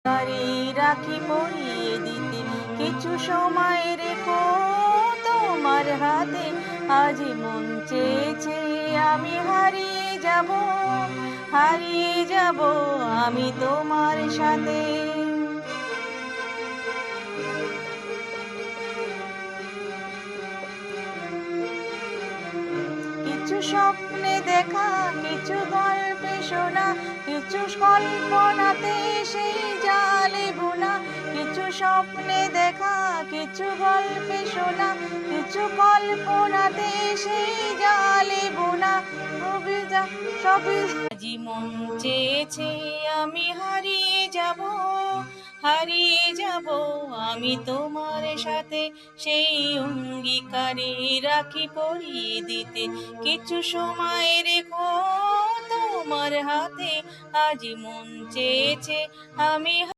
তারে রাখি পরিয়ে দিতে কিছু সময় রেখো তোমার হাতে। আজ মন চেয়েছে আমি হারিয়ে যাব, হারিয়ে যাব আমি তোমার সাথে। কিছু স্বপ্নে দেখা, কিছু গল্পে শোনা, কিছু কল্পনাতে সেই জালে বোনা। কিছু স্বপ্নে দেখা, কিছু গল্পে শোনা, কিছু কল্পনাতে সেই জালে বোনা। সবই আজি মন চেয়েছে আমি হারিয়ে যাব, হারিয়ে যাব আমি তোমার সাথে। সেই অঙ্গীকারে রাখি পরিয়ে দিতে কিছু সময় রেখো তোমার হাতে। আজ মন চেয়েছে আমি